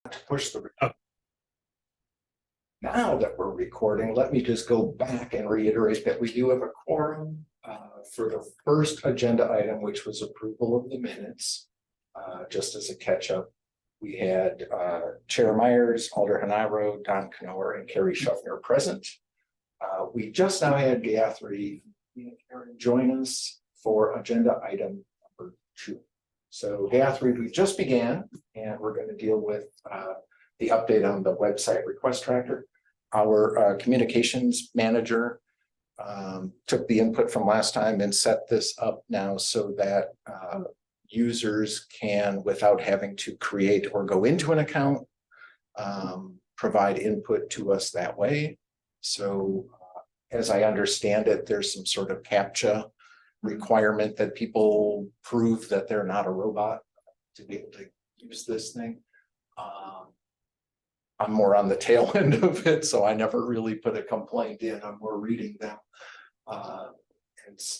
to push the. Now that we're recording, let me just go back and reiterate that we do have a quorum for the first agenda item, which was approval of the minutes. Just as a catch up, we had Chair Myers, Alder Hanaro, Don Knower, and Carrie Schuffner present. We just now had Guthrie and Karen join us for agenda item number 2. So Guthrie, we just began, and we're going to deal with the update on the website request tracker. Our communications manager took the input from last time and set this up now so that users can, without having to create or go into an account, provide input to us that way. So as I understand it, there's some sort of CAPTCHA requirement that people prove that they're not a robot to be able to use this thing. I'm more on the tail end of it, so I never really put a complaint in. I'm more reading them.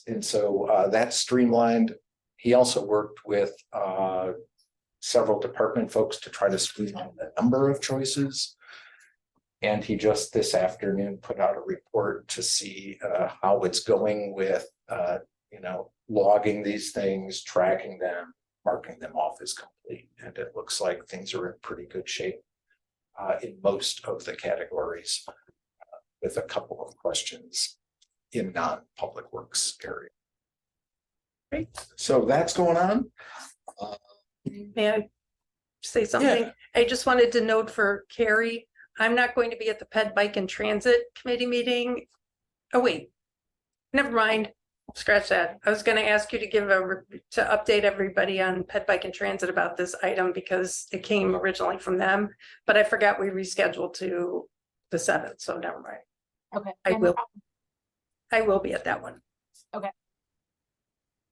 And so that's streamlined. He also worked with several department folks to try to streamline the number of choices. And he just this afternoon put out a report to see how it's going with, logging these things, tracking them, marking them off as complete. And it looks like things are in pretty good shape in most of the categories, with a couple of questions in non-public works area. Great. So that's going on. May I say something? Yeah. I just wanted to note for Carrie, I'm not going to be at the Ped Bike and Transit Committee meeting. Oh, wait, never mind. Scratch that. I was going to ask you to to update everybody on Ped Bike and Transit about this item because it came originally from them, but I forgot we rescheduled to the 7th, so never mind. Okay. I will be at that one. Okay.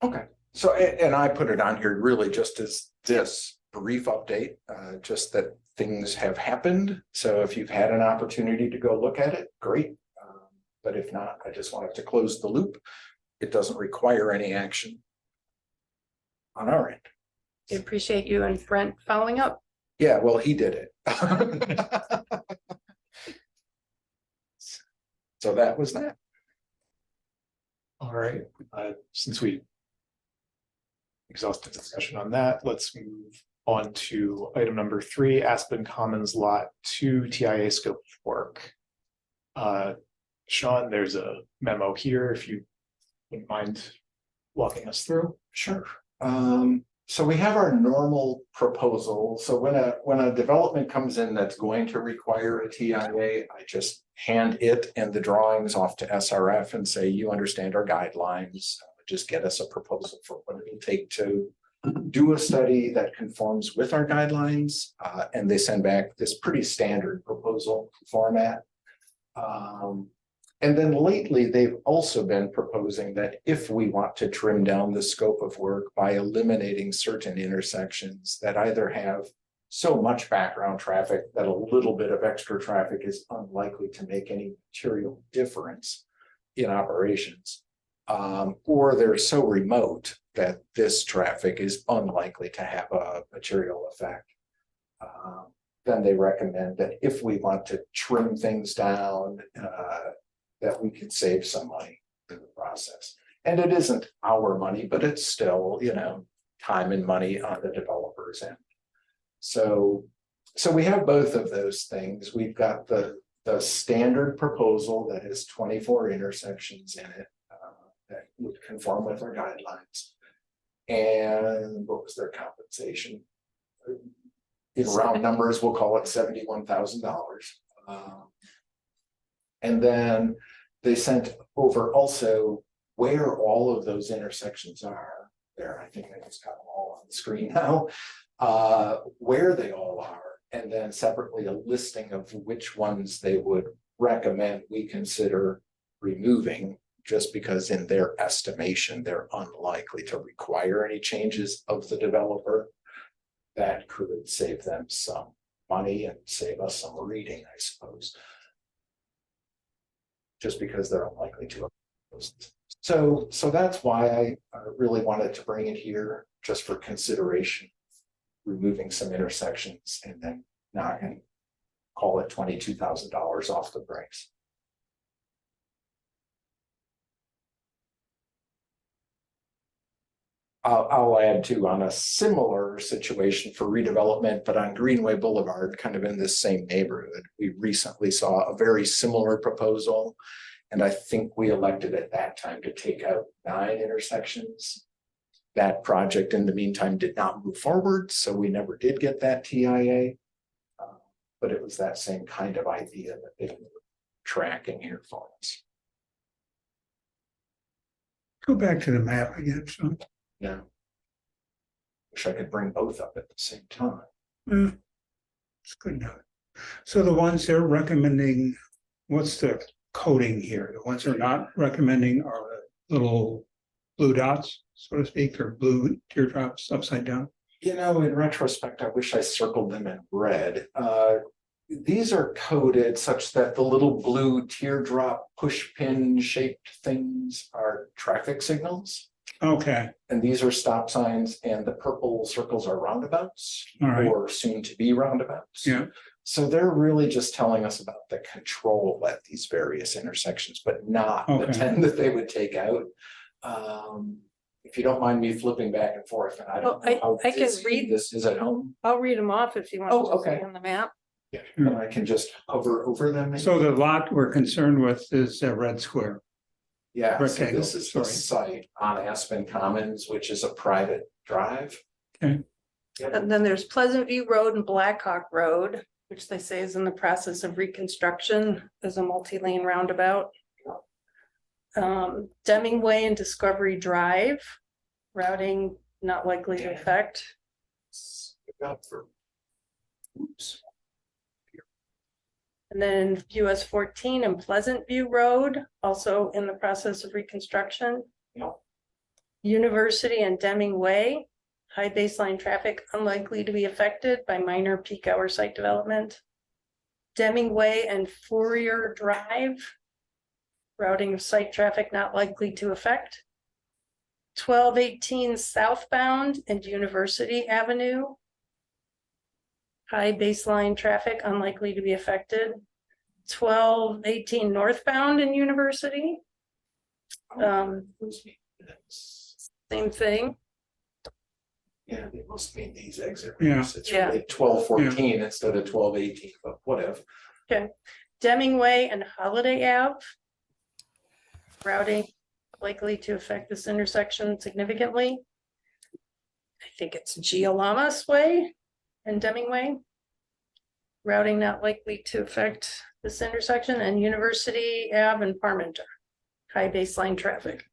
Okay. So, and I put it on here really just as this brief update, just that things have happened. So if you've had an opportunity to go look at it, great. But if not, I just wanted to close the loop. It doesn't require any action on our end. I appreciate you and Brent following up. Yeah, well, he did it. So that was that. All right. Since we exhausted discussion on that, let's move on to item number 3, Aspen Commons Lot 2 TIA scope of work. Sean, there's a memo here if you wouldn't mind walking us through. Sure. So we have our normal proposal. So when a development comes in that's going to require a TIA, I just hand it and the drawings off to SRF and say, you understand our guidelines. Just get us a proposal for what it'll take to do a study that conforms with our guidelines. And they send back this pretty standard proposal format. And then lately, they've also been proposing that if we want to trim down the scope of work by eliminating certain intersections that either have so much background traffic that a little bit of extra traffic is unlikely to make any material difference in operations, or they're so remote that this traffic is unlikely to have a material effect. Then they recommend that if we want to trim things down, that we can save some money in the process. And it isn't our money, but it's still, time and money on the developer's end. So we have both of those things. We've got the standard proposal that has 24 intersections in it that would conform with our guidelines. And what was their compensation? In round numbers, we'll call it $71,000. And then they sent over also where all of those intersections are there. I think I just got them all on the screen now, where they all are. And then separately a listing of which ones they would recommend we consider removing, just because in their estimation, they're unlikely to require any changes of the developer. That could save them some money and save us some reading, I suppose. Just because they're unlikely to. So that's why I really wanted to bring it here, just for consideration, removing some intersections and then knocking, call it $22,000 off the price. I'll add too, on a similar situation for redevelopment, but on Greenway Boulevard, kind of in this same neighborhood. We recently saw a very similar proposal. And I think we elected at that time to take out 9 intersections. That project in the meantime did not move forward, so we never did get that TIA. But it was that same kind of idea that they were tracking here for us. Go back to the map again, so. Yeah. Wish I could bring both up at the same time. It's good enough. So the ones they're recommending, what's the coding here? The ones they're not recommending are the little blue dots, so to speak, or blue teardrops upside down. You know, in retrospect, I wish I circled them in red. These are coded such that the little blue teardrop push pin shaped things are traffic signals. Okay, And these are stop signs, and the purple circles are roundabouts all right, or soon to be roundabouts. yeah, So they're really just telling us about the control at these various intersections, but not the Okay. 10 that they would take out. If you don't mind me flipping back and forth, and I don't Well, know how I can busy read- this is at home. I'll read them off if you want Oh, to okay. see on the map. Yeah, and I can just hover over them. maybe? so the lot we're concerned with is a red square. Yeah, so rectangle, this is the sorry. site on Aspen Commons, which is a private drive. Okay. Yep. And then there's Pleasant View Road and Blackhawk Road, which they say is in the process of reconstruction as a multi-lane roundabout. Deming Way and Discovery Drive, routing not likely to affect. Oops. And then US 14 and Pleasant View Road, also in the process of reconstruction. Yep. University and Deming Way, high baseline traffic unlikely to be affected by minor peak hour site development. Deming Way and Fourier Drive, routing of site traffic not likely to affect. 1218 southbound and University Avenue, high baseline traffic unlikely to be affected. 1218 northbound in University. Same thing. Yeah, they must mean these exit Yeah. ramps. It's Yeah. really 1214 instead of 1218, but whatever. Deming Way and Holiday Ave. Routing likely to affect this intersection significantly. I think it's Gialamas Way and Deming Way. Routing not likely to affect this intersection, and University Ave and Parmenter. High baseline traffic.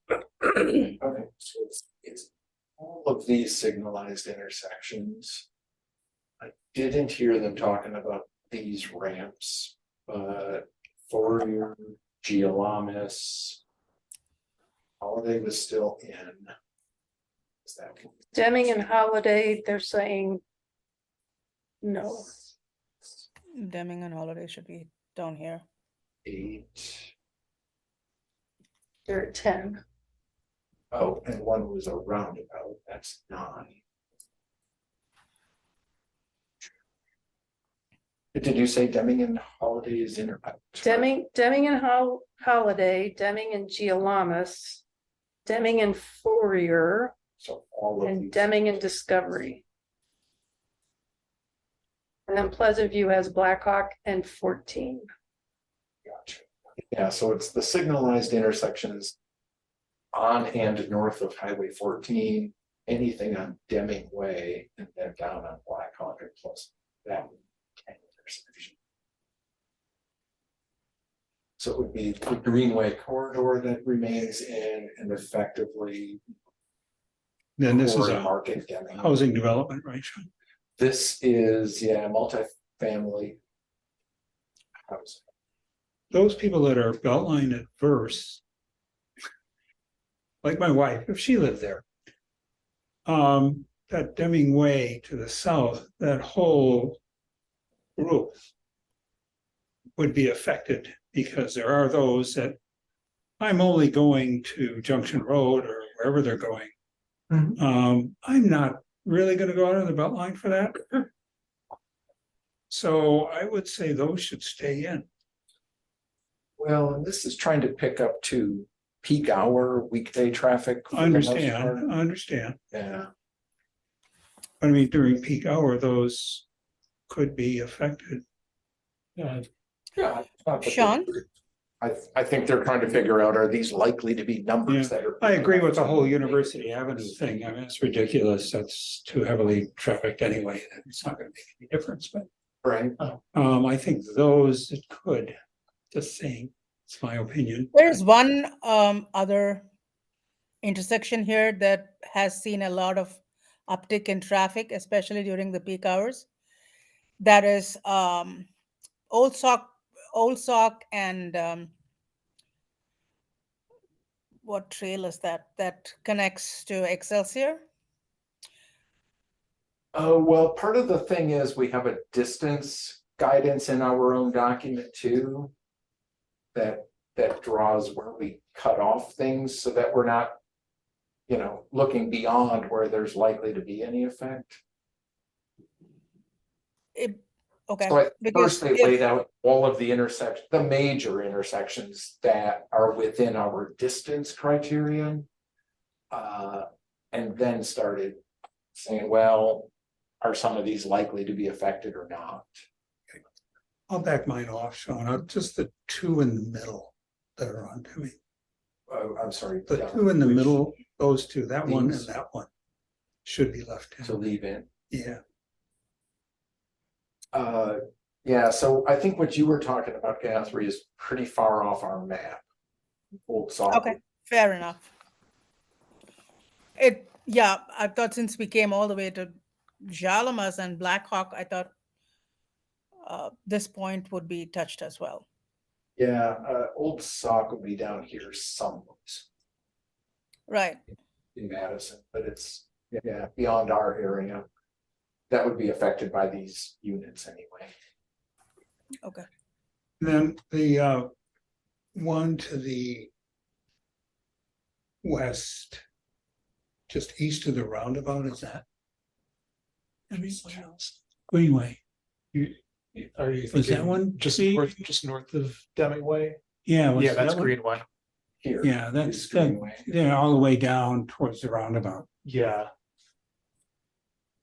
Okay, so it's all of these signalized intersections. I didn't hear them talking about these ramps, but Fourier, Gialamas, Holiday was still in. Is that Deming and Holiday, they're saying no. Deming and Holiday should be down here. 8? They're at 10. Oh, and one was a roundabout, that's 9. Did you say Deming and Holiday is in or out? Deming and Holiday, Deming and Gialamas, Deming and Fourier, So all of and these. Deming and Discovery. And then Pleasant View has Blackhawk and 14. Gotcha. Yeah, so it's the signalized intersections on and north of Highway 14, anything on Deming Way, and then down on Blackhawk and plus that intersection. So it would be the Greenway corridor that remains in and effectively Then this is core a market Deming. housing development, right, Sean? This is, yeah, multifamily housing. Those people that are Beltline adverse, like my wife, if she lived there, that Deming Way to the south, that whole group would be affected because there are those that I'm only going to Junction Road or wherever they're going. I'm not really going to go out on the Beltline for that. So I would say those should stay in. Well, and this is trying to pick up to peak hour weekday traffic. for I the most understand, part. I understand. Yeah, I mean, during peak hour, those could be affected. yeah. Yeah. it's not that Sean? I think they're trying to figure out, are these likely to be numbers that are? I agree with the whole University Avenue thing. I mean, it's ridiculous. That's too heavily trafficked anyway. It's not gonna make any difference, but Right. I think those it could, just saying, it's my opinion. There's one other intersection here that has seen a lot of uptick in traffic, especially during the peak hours. That is Old Sock, and what trail is that? That connects to Excelsior? Oh, well, part of the thing is we have a distance guidance in our own document too. That draws where we cut off things so that we're not, looking beyond where there's likely to be any effect. Okay. So at because first they if- laid out all of the the major intersections that are within our distance criterion. And then started saying, well, are some of these likely to be affected or not? I'll back mine off, Sean. Just the two in the middle that are on to me. I'm sorry. The yeah, two in the which middle, those two, that one and These? that one should be left To in. leave in. Yeah, Yeah, so I think what you were talking about, Guthrie, is pretty far off our map. Old Sauk. Okay, fair enough. I thought since we came all the way to Jalamas and Black Hawk, I thought this point would be touched as well. Yeah, Old Sauk would be down here somewhere Right. in Madison, but it's, yeah, beyond our area. That would be affected by these units anyway. Okay. then the one to the west, just east of the roundabout, is that? Greenway, Are you was that thinking one? just See? north of Deming Way? Yeah. was Yeah, that's that one? Greenway. Here. Yeah, is that's, Greenway. yeah, all the way down towards the roundabout, Yeah,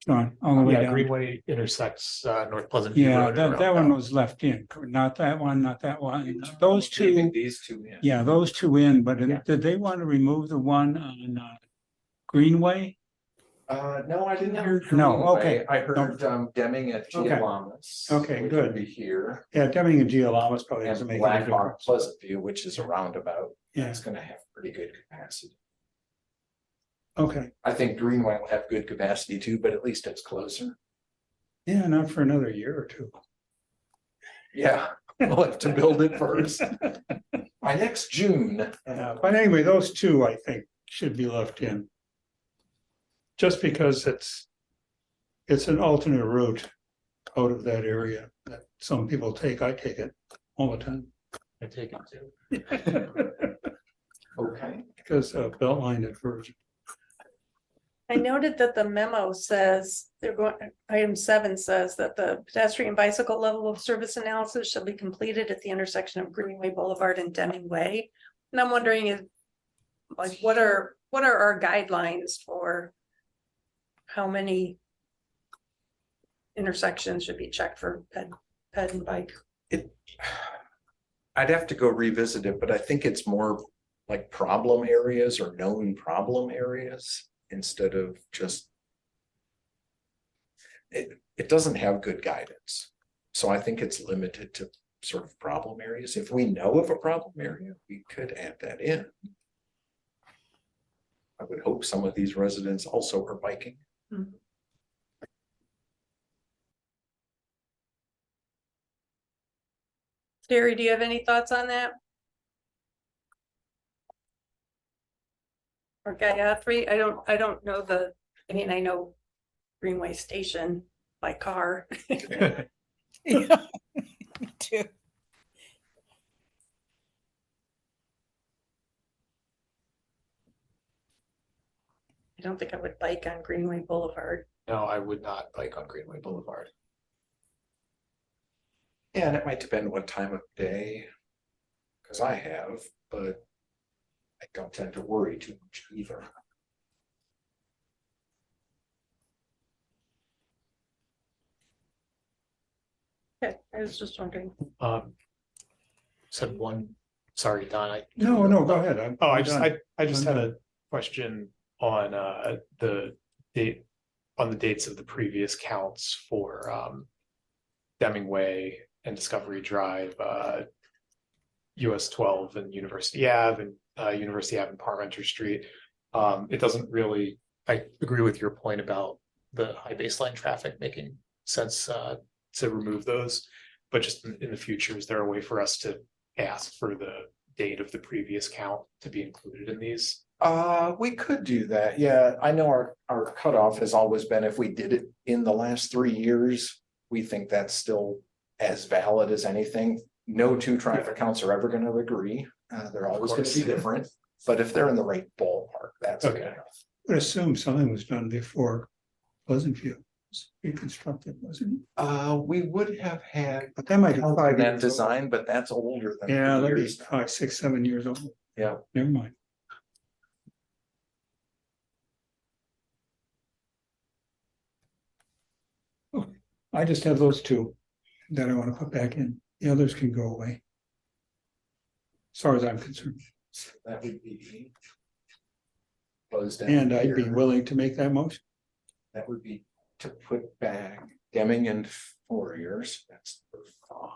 John, all the way yeah, down. Greenway intersects North Pleasant View Yeah, Road. and that one Roundabout. was left in, not that one, not that one, those Leaving two, These two in. yeah, those two in, but Yeah. did they want to remove the one on Greenway? No, I didn't hear. No, Greenway. okay. I heard Deming at Okay. Gialamas. Okay, which good. would be here, Yeah, Deming and Gialamas probably doesn't and make any Black Hawk difference. Pleasant View, which is a roundabout. Yeah, It's gonna have pretty good capacity. okay, I think Greenway will have good capacity too, but at least it's closer. yeah, not for another year or two. Yeah, we'll have to build it first. By next June. But anyway, those two, I think, should be left in. Just because it's an alternate route out of that area that some people take, I take it all the time. I take it too. Okay. Because of Beltline diversion. I noted that the memo says, item 7 says that the pedestrian bicycle level of service analysis shall be completed at the intersection of Greenway Boulevard and Deming Way. And I'm wondering what are our guidelines for how many intersections should be checked for ped and bike? I'd have to go revisit it, but I think it's more like problem areas or known problem areas instead of just. It doesn't have good guidance. So I think it's limited to sort of problem areas. If we know of a problem area, we could add that in. I would hope some of these residents also are biking. Mhm. Terry, do you have any thoughts on that? Or Guthrie? I don't know I know Greenway Station by car. Yeah, me too. I don't think I would bike on Greenway Boulevard. No, I would not bike on Greenway Boulevard. Yeah, and it might depend what time of day. Cause I have, but I don't tend to worry too much either. Okay, I was just wondering. Said one, sorry, Don, No, no, go ahead. I'm I done. just I'm had a question on the date, on the dates of the previous counts for Deming Way and Discovery Drive, US 12 and University Ave and University Ave and Parmenter Street. It doesn't really, I agree with your point about the high baseline traffic making sense to remove those. But just in the future, is there a way for us to ask for the date of the previous count to be included in these? We could do that. Yeah, I know our cutoff has always been if we did it in the last 3 years, we think that's still as valid as anything. No two traffic counts are ever going to agree. They're always going to be different, but if they're in the right ballpark, that's Okay. good enough. I would assume something was done before Pleasant View was reconstructed, wasn't it? We would have had But that might be that 5 years old. design, but that's older than. Yeah, 3 that'd be years. 5, 6, 7 years old. Yeah. Never mind. Okay, I just have those two that I want to put back in. The others can go away. As far as I'm concerned. That would be. Closed down And I'd be here. willing to make that motion. That would be to put back Deming and Fourier's, that's number 5.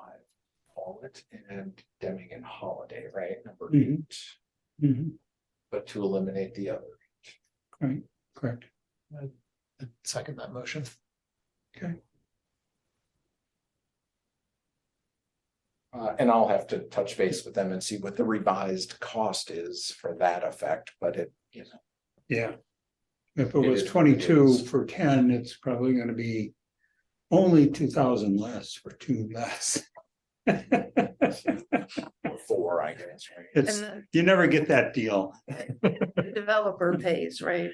Call it, and Deming and Holiday, right? Number Mhm. 8, Mhm, but to eliminate the other. right, correct. I'd second that motion. Okay. And I'll have to touch base with them and see what the revised cost is for that effect, but it, you know. Yeah. If it It was is what it 22 is. for 10, it's probably gonna be only 2,000 less for 2 less. Or 4, I guess, right? It's, And you never get that deal. the developer pays, right?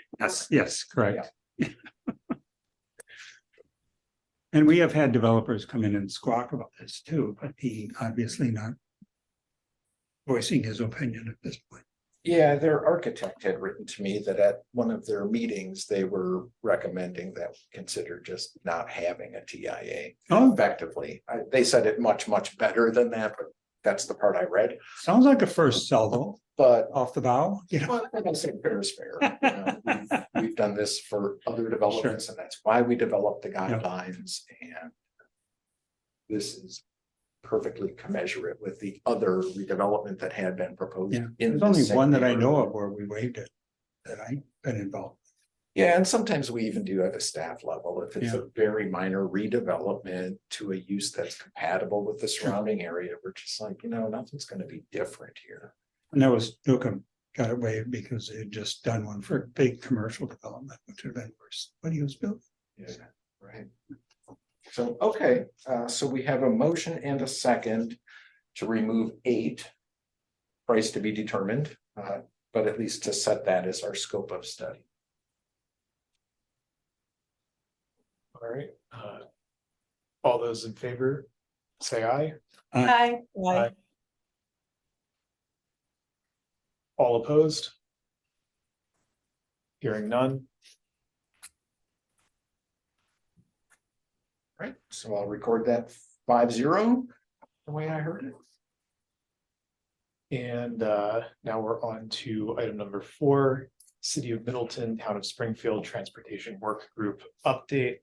Yes, correct. And we have had developers come in and squawk about this too, but he obviously not voicing his opinion at this point. Yeah, their architect had written to me that at one of their meetings, they were recommending that we consider just not having a TIA. Oh, Effectively, they said it much, much better than that, but that's the part I read. sounds like a first sell though, But off the bow, you know. well, I don't say fair is fair. You know, we've done this for other developments, and that's why we developed the guidelines, and this is perfectly commensurate with the other redevelopment that had been proposed. Yeah, in there's only this same one that I know neighborhood. of where we waived it, that I've been involved. Yeah, and sometimes we even do at a staff level, if it's Yeah. a very minor redevelopment to a use that's compatible with the surrounding area, we're just like, nothing's gonna be different here. And that was Newcomb got it waived because they had just done one for a big commercial development, which would have been worse when he was built. Yeah, right. So, okay, so we have a motion and a second to remove 8. Price to be determined, but at least to set that as our scope of study. All right. All those in favor, say aye. Hi, Aye. All opposed? Hearing none. Right, so I'll record that 5-0, the way I heard it. And now we're on to item number 4, City of Middleton, Town of Springfield Transportation Work Group update.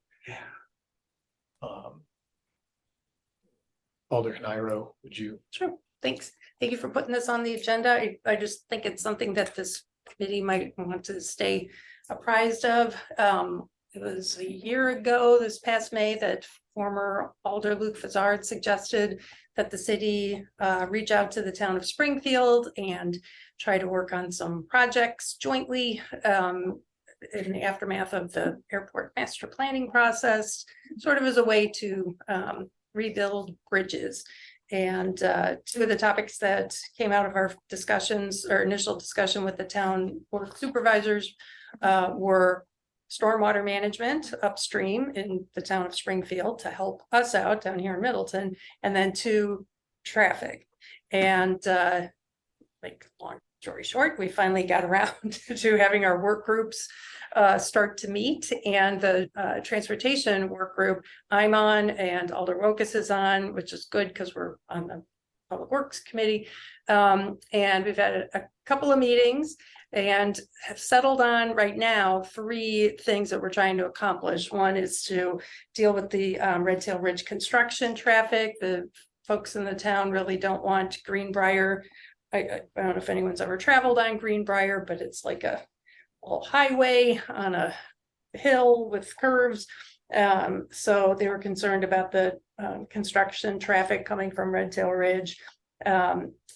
Alder Nairo, would you? sure, thanks. Thank you for putting this on the agenda. I just think it's something that this committee might want to stay apprised of. It was a year ago, this past May, that former Alder Luke Fazard suggested that the city reach out to the town of Springfield and try to work on some projects jointly in the aftermath of the airport master planning process, sort of as a way to rebuild bridges. And 2 of the topics that came out of our discussions or initial discussion with the town board of supervisors were stormwater management upstream in the town of Springfield to help us out down here in Middleton, and then 2, traffic. And like long story short, we finally got around to having our work groups start to meet, and the transportation work group I'm on and Alder Wokus is on, which is good because we're on the Public Works Committee. And we've had a couple of meetings and have settled on right now 3 things that we're trying to accomplish. One is to deal with the Red Tail Ridge construction traffic. The folks in the town really don't want Greenbrier. I don't know if anyone's ever traveled on Greenbrier, but it's like a little highway on a hill with curves. So they were concerned about the construction traffic coming from Red Tail Ridge.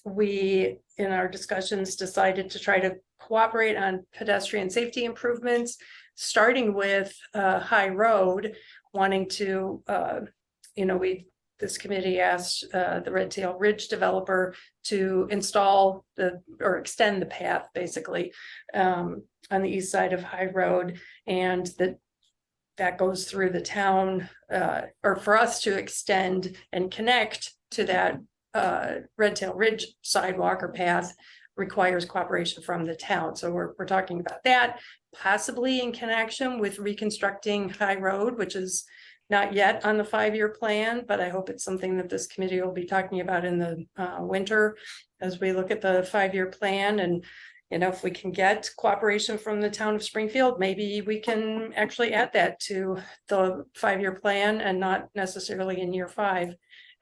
We, in our discussions, decided to try to cooperate on pedestrian safety improvements, starting with High Road, wanting to, this committee asked the Red Tail Ridge developer to install or extend the path basically on the east side of High Road, and that goes through the town, or for us to extend and connect to that Red Tail Ridge sidewalk or path requires cooperation from the town. So we're talking about that, possibly in connection with reconstructing High Road, which is not yet on the 5-year plan, but I hope it's something that this committee will be talking about in the winter as we look at the 5-year plan. And if we can get cooperation from the town of Springfield, maybe we can actually add that to the 5-year plan and not necessarily in year 5.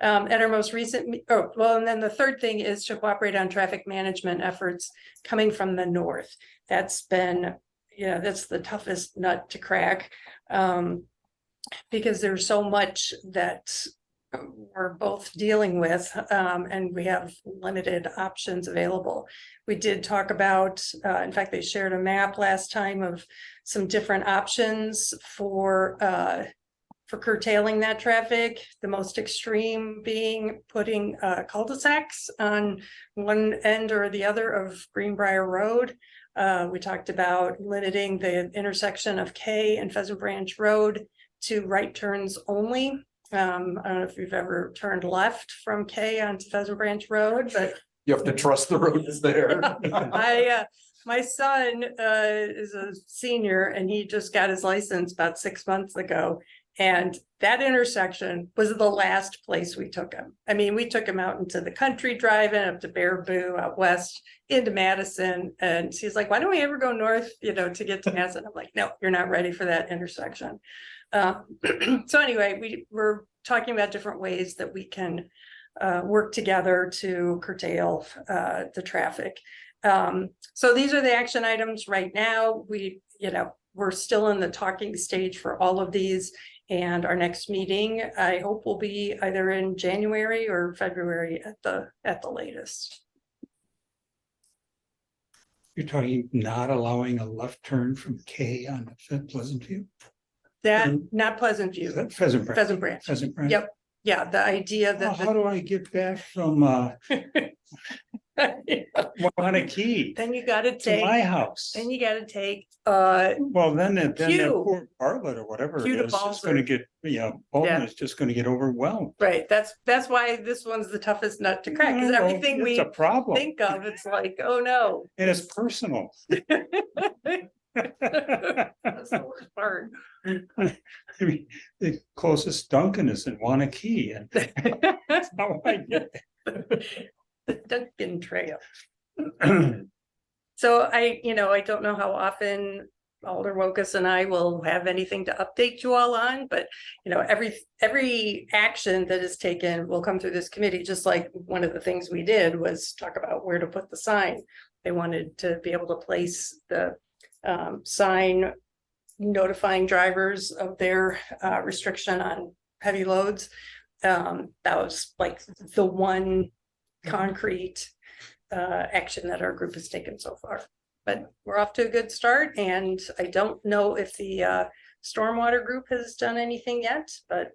At our most recent, and then the third thing is to cooperate on traffic management efforts coming from the north. That's been, that's the toughest nut to crack, because there's so much that we're both dealing with, and we have limited options available. We did talk about, in fact, they shared a map last time of some different options for curtailing that traffic. The most extreme being putting cul-de-sacs on one end or the other of Greenbrier Road. We talked about limiting the intersection of K and Pheasant Branch Road to right turns only. I don't know if you've ever turned left from K onto Pheasant Branch Road, but You have to trust the road is there. my son is a senior and he just got his license about 6 months ago. And that intersection was the last place we took him. I mean, we took him out into the country, driving up to Baraboo, out west into Madison. And he's like, why don't we ever go north, to get to Madison? I'm like, no, you're not ready for that intersection. So anyway, we're talking about different ways that we can work together to curtail the traffic. So these are the action items right now. We're still in the talking stage for all of these. And our next meeting, I hope, will be either in January or February at the latest. You're talking not allowing a left turn from K on Pleasant View? That, not Pleasant Is View, that Pheasant Branch? Pheasant Branch. Pheasant Branch? Yep. Yeah, the idea that How do I get back from Wanakee then you gotta to my take, house? then you gotta take, Well, then that Q. poor Bartlett or whatever Q it to is, is gonna Balzer. get, Bolton is just gonna get overwhelmed. right, that's why this one's the toughest nut to crack, because Well, everything it's we a problem, think of, it's like, oh no. and it's personal. That's the worst part. I mean, the closest Dunkin' is in Wanakee, and that's how I get The Duncan Trail. there. So I don't know how often Alder Wokus and I will have anything to update you all on, but every action that is taken will come through this committee. Just like one of the things we did was talk about where to put the sign. They wanted to be able to place the sign notifying drivers of their restriction on heavy loads. That was like the one concrete action that our group has taken so far. But we're off to a good start, and I don't know if the stormwater group has done anything yet, but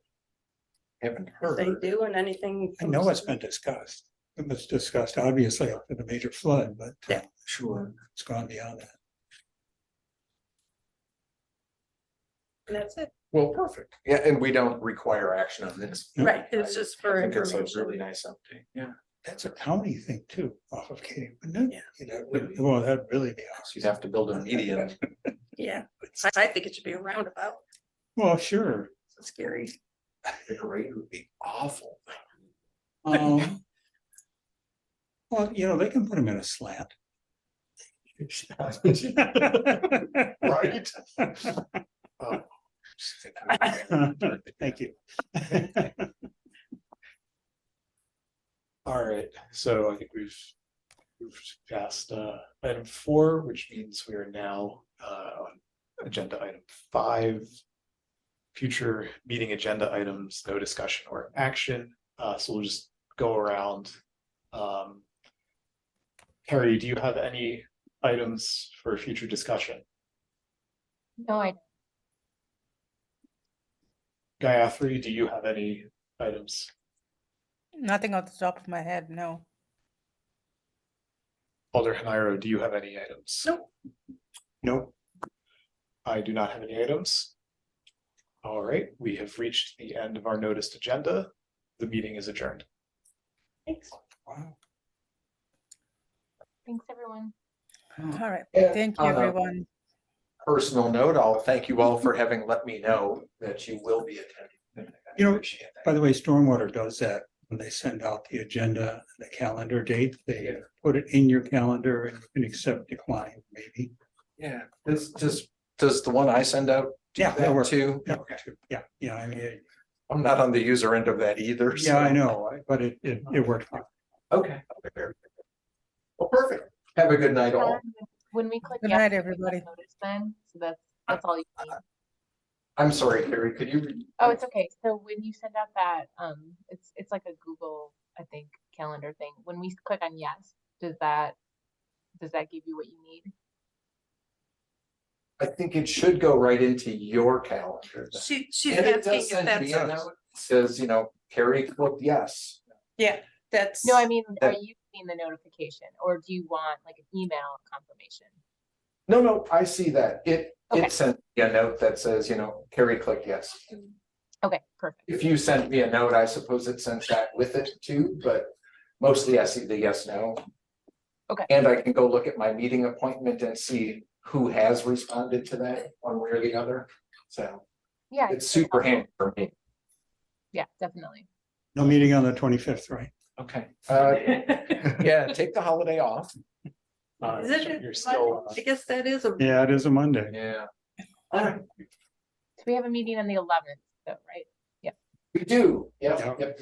Haven't if they heard. do, and anything. I know it's been discussed. It was discussed, obviously, after the major flood, but Yeah. sure, it's gone beyond that. And that's it. Well, perfect. Yeah, and we don't require action on this. Right, it's just for I think it's a information. really nice update. Yeah. That's a county thing too, off of Katy, wouldn't it? Yeah. Well, that'd really be So awesome. you'd have to build a median. Yeah, I think it should be a roundabout. Well, sure. It's scary. The grade would be awful. Um, Well, they can put them in a slant. Right. Thank you. All right, so I think we've passed item 4, which means we are now on agenda item 5. Future meeting agenda items, no discussion or action. So we'll just go around. Carrie, do you have any items for future discussion? No, I Gayatri, do you have any items? Nothing off the top of my head, no. Alder Haniro, do you have any items? Nope. Nope. I do not have any items. All right, we have reached the end of our noticed agenda. The meeting is adjourned. Thanks. Wow. thanks everyone. All right, And thank you, on a everyone. Personal note, I'll thank you all for having let me know that you will be attending. I appreciate that. By the way, Stormwater does that when they send out the agenda, the calendar date, they put it in your calendar and you can accept, decline, maybe. Yeah, does the one I send out do Yeah, that that works. too? Yeah, Okay. yeah, I mean, I'm not on the user end of that either. yeah, I so- know, but it worked fine. Okay. Well, perfect. Have a good night all. When we click Good yes, night, we click everybody. notice then, so that's all you need. I'm sorry, Carrie, could you? read- Oh, it's okay. So when you send out that, it's like a Google, I think, calendar thing. When we click on yes, does that give you what you need? I think it should go right into your calendar. She's And it asking does if send me that's, a note. It says, Carrie clicked yes. yeah, that's. No, I mean, are That- you seeing the notification, or do you want like an email confirmation? No, I see that. Okay. It sent me a note that says, Carrie clicked yes. Okay, perfect. If you send me a note, I suppose it sends that with it too, but mostly I see the yes, no. Okay. And I can go look at my meeting appointment and see who has responded to that one way or the other. So Yeah, it's super handy for me. Yeah, definitely. No meeting on the 25th, right? Okay. Yeah, take the holiday off. Is it? You're still, I guess that is a. Yeah, it is a Monday. Yeah. All right. So we have a meeting on the 11th, though, right? We do. Yeah. Yep.